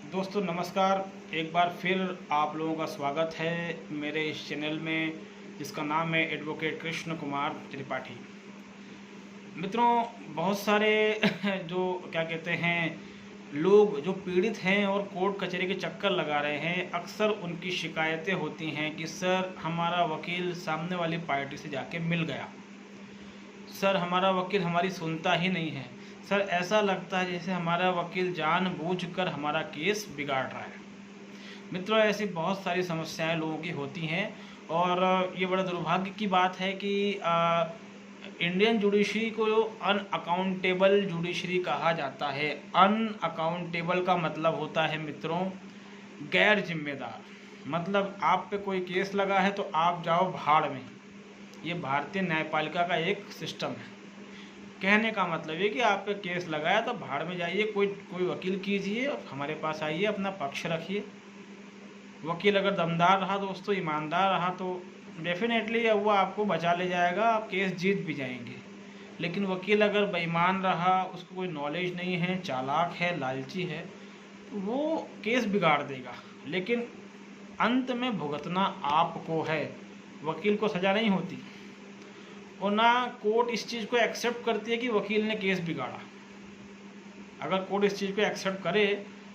दोस्तों नमस्कार। एक बार फिर आप लोगों का स्वागत है मेरे इस चैनल में, जिसका नाम है एडवोकेट कृष्ण कुमार त्रिपाठी। मित्रों, बहुत सारे जो क्या कहते हैं लोग जो पीड़ित हैं और कोर्ट कचहरी के चक्कर लगा रहे हैं, अक्सर उनकी शिकायतें होती हैं कि सर हमारा वकील सामने वाली पार्टी से जाके मिल गया, सर हमारा वकील हमारी सुनता ही नहीं है, सर ऐसा लगता है जैसे हमारा वकील जानबूझकर हमारा केस बिगाड़ रहा है। मित्रों, ऐसी बहुत सारी समस्याएं लोगों की होती हैं और ये बड़ा दुर्भाग्य की बात है कि इंडियन जुडिशरी को अनअकाउंटेबल जुडिशरी कहा जाता है। अनअकाउंटेबल का मतलब होता है मित्रों गैर जिम्मेदार। मतलब आप पे कोई केस लगा है तो आप जाओ भाड़ में। ये भारतीय न्यायपालिका का एक सिस्टम है। कहने का मतलब है कि आप पे केस लगाया तो भाड़ में जाइए, कोई वकील कीजिए और हमारे पास आइए, अपना पक्ष रखिए। वकील अगर दमदार रहा दोस्तों, ईमानदार रहा, तो डेफिनेटली वो आपको बचा ले जाएगा, आप केस जीत भी जाएंगे। लेकिन वकील अगर बेईमान रहा, उसको कोई नॉलेज नहीं है, चालाक है, लालची है, तो वो केस बिगाड़ देगा। लेकिन अंत में भुगतना आपको है, वकील को सज़ा नहीं होती। और ना कोर्ट इस चीज़ को एक्सेप्ट करती है कि वकील ने केस बिगाड़ा। अगर कोर्ट इस चीज़ को एक्सेप्ट करे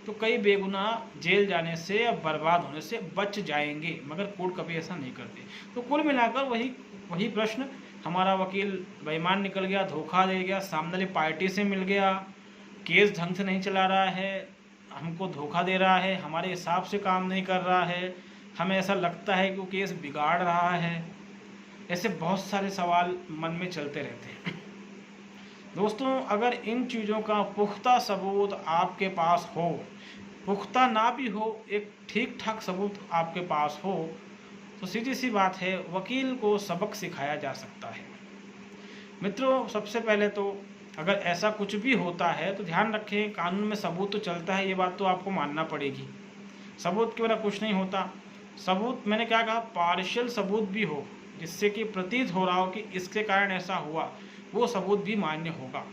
तो कई बेगुनाह जेल जाने से या बर्बाद होने से बच जाएंगे, मगर कोर्ट कभी ऐसा नहीं करती। तो कुल मिलाकर वही प्रश्न, हमारा वकील बेईमान निकल गया, धोखा दे गया, सामने वाली पार्टी से मिल गया, केस ढंग से नहीं चला रहा है, हमको धोखा दे रहा है, हमारे हिसाब से काम नहीं कर रहा है, हमें ऐसा लगता है कि वो केस बिगाड़ रहा है। ऐसे बहुत सारे सवाल मन में चलते रहते हैं। दोस्तों, अगर इन चीज़ों का पुख्ता सबूत आपके पास हो, पुख्ता ना भी हो, एक ठीक ठाक सबूत आपके पास हो, तो सीधी सी बात है वकील को सबक सिखाया जा सकता है। मित्रों, सबसे पहले तो अगर ऐसा कुछ भी होता है तो ध्यान रखें, कानून में सबूत तो चलता है, ये बात तो आपको मानना पड़ेगी। सबूत के बिना कुछ नहीं होता। सबूत, मैंने क्या कहा, पार्शियल सबूत भी हो, जिससे कि प्रतीत हो रहा हो कि इसके कारण ऐसा हुआ, वो सबूत भी मान्य होगा।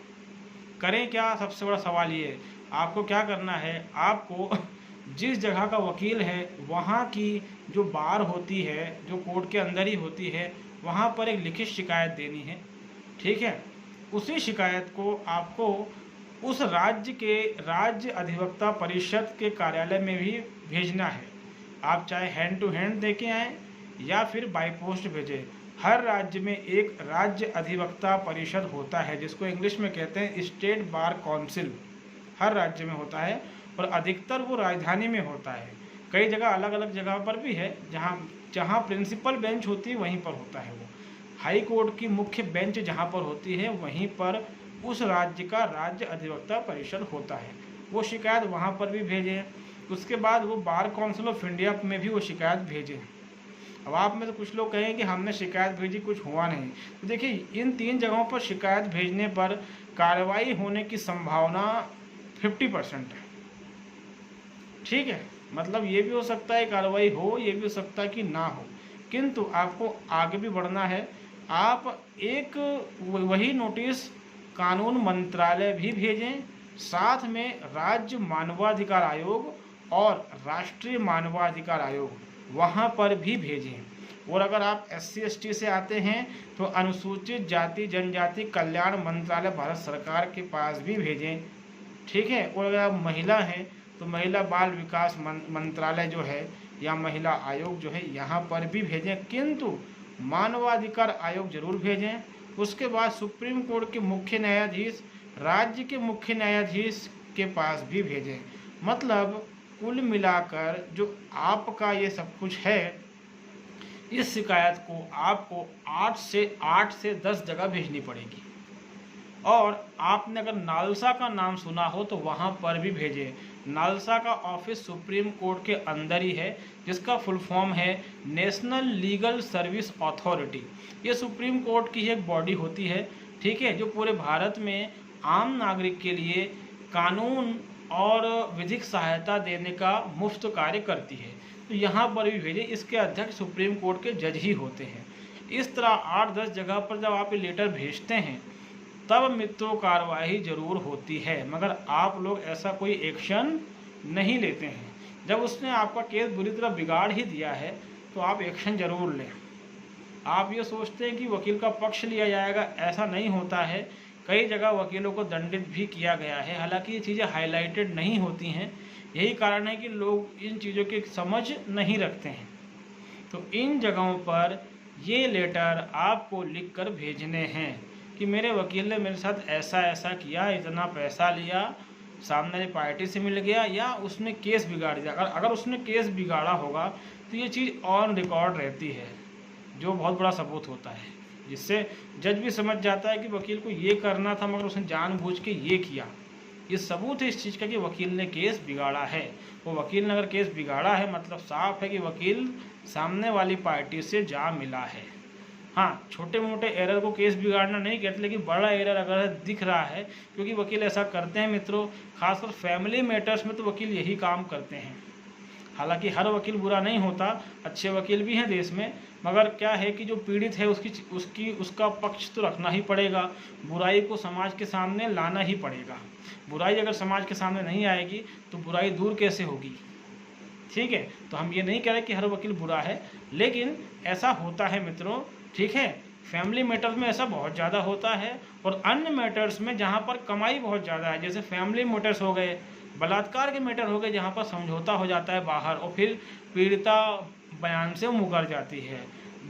करें क्या, सबसे बड़ा सवाल ये है, आपको क्या करना है, आपको जिस जगह का वकील है वहाँ की जो बार होती है, जो कोर्ट के अंदर ही होती है, वहाँ पर एक लिखित शिकायत देनी है। ठीक है, उसी शिकायत को आपको उस राज्य के राज्य अधिवक्ता परिषद के कार्यालय में भी भेजना है। आप चाहे हैंड टू हैंड दे के आएँ या फिर बाय पोस्ट भेजें। हर राज्य में एक राज्य अधिवक्ता परिषद होता है, जिसको इंग्लिश में कहते हैं स्टेट बार काउंसिल। हर राज्य में होता है और अधिकतर वो राजधानी में होता है। कई जगह अलग अलग जगह पर भी है, जहाँ प्रिंसिपल बेंच होती है वहीं पर होता है वो। हाई कोर्ट की मुख्य बेंच जहाँ पर होती है वहीं पर उस राज्य का राज्य अधिवक्ता परिषद होता है। वो शिकायत वहाँ पर भी भेजें। उसके बाद वो बार काउंसिल ऑफ इंडिया में भी वो शिकायत भेजें। अब आप में तो कुछ लोग कहें कि हमने शिकायत भेजी, कुछ हुआ नहीं। तो देखिए, इन 3 जगहों पर शिकायत भेजने पर कार्रवाई होने की संभावना 50% है। ठीक है, मतलब ये भी हो सकता है कार्रवाई हो, ये भी हो सकता है कि ना हो, किंतु आपको आगे भी बढ़ना है। आप एक वही नोटिस कानून मंत्रालय भी भेजें, साथ में राज्य मानवाधिकार आयोग और राष्ट्रीय मानवाधिकार आयोग वहाँ पर भी भेजें। और अगर आप SC/ST से आते हैं तो अनुसूचित जाति जनजाति कल्याण मंत्रालय भारत सरकार के पास भी भेजें। ठीक है, और अगर आप महिला हैं तो महिला बाल विकास मंत्रालय जो है या महिला आयोग जो है, यहाँ पर भी भेजें, किंतु मानवाधिकार आयोग जरूर भेजें। उसके बाद सुप्रीम कोर्ट के मुख्य न्यायाधीश, राज्य के मुख्य न्यायाधीश के पास भी भेजें। मतलब कुल मिलाकर जो आपका ये सब कुछ है, इस शिकायत को आपको 8 से 10 जगह भेजनी पड़ेगी। और आपने अगर नालसा का नाम सुना हो तो वहाँ पर भी भेजें। नालसा का ऑफिस सुप्रीम कोर्ट के अंदर ही है, जिसका फुल फॉर्म है नेशनल लीगल सर्विस अथॉरिटी। ये सुप्रीम कोर्ट की एक बॉडी होती है, ठीक है, जो पूरे भारत में आम नागरिक के लिए कानून और विधिक सहायता देने का मुफ्त कार्य करती है। तो यहाँ पर भी भेजें। इसके अध्यक्ष सुप्रीम कोर्ट के जज ही होते हैं। इस तरह 8-10 जगह पर जब आप ये लेटर भेजते हैं तब मित्रों कार्रवाई जरूर होती है, मगर आप लोग ऐसा कोई एक्शन नहीं लेते हैं। जब उसने आपका केस बुरी तरह बिगाड़ ही दिया है तो आप एक्शन ज़रूर लें। आप ये सोचते हैं कि वकील का पक्ष लिया जाएगा, ऐसा नहीं होता है। कई जगह वकीलों को दंडित भी किया गया है, हालांकि ये चीज़ें हाईलाइटेड नहीं होती हैं। यही कारण है कि लोग इन चीज़ों की समझ नहीं रखते हैं। तो इन जगहों पर ये लेटर आपको लिख कर भेजने हैं कि मेरे वकील ने मेरे साथ ऐसा ऐसा किया, इतना पैसा लिया, सामने वाली पार्टी से मिल गया, या उसने केस बिगाड़ दिया। अगर उसने केस बिगाड़ा होगा तो ये चीज़ ऑन रिकॉर्ड रहती है, जो बहुत बड़ा सबूत होता है, जिससे जज भी समझ जाता है कि वकील को ये करना था मगर उसने जानबूझ के ये किया। ये सबूत है इस चीज़ का कि वकील ने केस बिगाड़ा है। वो वकील ने अगर केस बिगाड़ा है मतलब साफ है कि वकील सामने वाली पार्टी से जा मिला है। हाँ, छोटे मोटे एरर को केस बिगाड़ना नहीं कहते, लेकिन बड़ा एरर अगर दिख रहा है, क्योंकि वकील ऐसा करते हैं मित्रों, खासकर फैमिली मैटर्स में तो वकील यही काम करते हैं। हालांकि हर वकील बुरा नहीं होता, अच्छे वकील भी हैं देश में, मगर क्या है कि जो पीड़ित है उसका पक्ष तो रखना ही पड़ेगा। बुराई को समाज के सामने लाना ही पड़ेगा। बुराई अगर समाज के सामने नहीं आएगी तो बुराई दूर कैसे होगी? ठीक है, तो हम ये नहीं कह रहे कि हर वकील बुरा है, लेकिन ऐसा होता है मित्रों। ठीक है, फैमिली मैटर्स में ऐसा बहुत ज़्यादा होता है, और अन्य मैटर्स में जहाँ पर कमाई बहुत ज़्यादा है, जैसे फैमिली मैटर्स हो गए, बलात्कार के मैटर हो गए, जहाँ पर समझौता हो जाता है बाहर और फिर पीड़िता बयान से मुकर जाती है।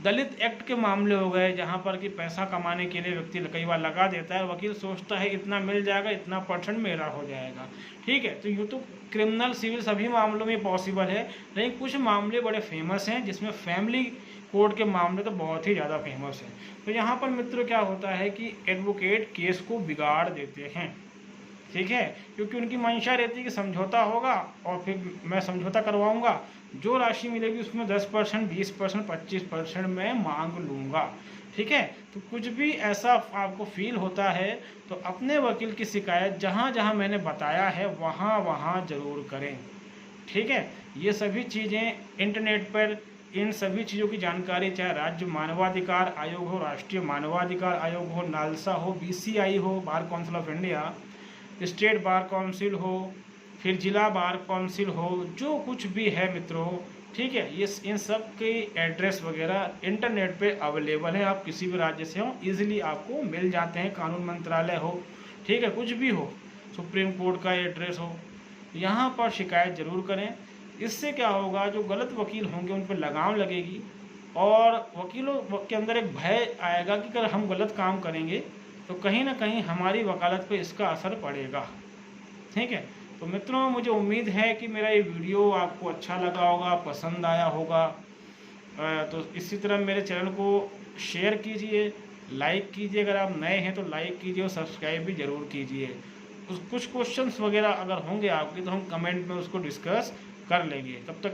दलित एक्ट के मामले हो गए, जहाँ पर कि पैसा कमाने के लिए व्यक्ति कई बार लगा देता है, वकील सोचता है इतना मिल जाएगा, इतना % मेरा हो जाएगा। ठीक है, तो यूँ तो क्रिमिनल सिविल सभी मामलों में पॉसिबल है, लेकिन कुछ मामले बड़े फेमस हैं जिसमें फैमिली कोर्ट के मामले तो बहुत ही ज़्यादा फेमस हैं। तो यहाँ पर मित्रों क्या होता है कि एडवोकेट केस को बिगाड़ देते हैं। ठीक है, क्योंकि उनकी मंशा रहती है कि समझौता होगा और फिर मैं समझौता करवाऊंगा, जो राशि मिलेगी उसमें 10%, 20%, 25% मैं मांग लूँगा। ठीक है, तो कुछ भी ऐसा आपको फील होता है तो अपने वकील की शिकायत जहाँ जहाँ मैंने बताया है वहाँ वहाँ ज़रूर करें। ठीक है, ये सभी चीज़ें इंटरनेट पर, इन सभी चीज़ों की जानकारी चाहे राज्य मानवाधिकार आयोग हो, राष्ट्रीय मानवाधिकार आयोग हो, नालसा हो, BCI हो, bar council of India, state bar council हो, फिर जिला बार काउंसिल हो, जो कुछ भी है मित्रों, ठीक है, ये इन सब के एड्रेस वगैरह इंटरनेट पे अवेलेबल है। आप किसी भी राज्य से हो इजीली आपको मिल जाते हैं। कानून मंत्रालय हो, ठीक है, कुछ भी हो, सुप्रीम कोर्ट का एड्रेस हो, यहाँ पर शिकायत ज़रूर करें। इससे क्या होगा, जो गलत वकील होंगे उन पर लगाम लगेगी और वकीलों के अंदर एक भय आएगा कि अगर हम गलत काम करेंगे तो कहीं ना कहीं हमारी वकालत पे इसका असर पड़ेगा। ठीक है, तो मित्रों मुझे उम्मीद है कि मेरा ये वीडियो आपको अच्छा लगा होगा, पसंद आया होगा। तो इसी तरह मेरे चैनल को शेयर कीजिए, लाइक कीजिए, अगर आप नए हैं तो लाइक कीजिए और सब्सक्राइब भी ज़रूर कीजिए। कुछ क्वेश्चंस वगैरह अगर होंगे आपके तो हम कमेंट में उसको डिस्कस कर लेंगे। तब तक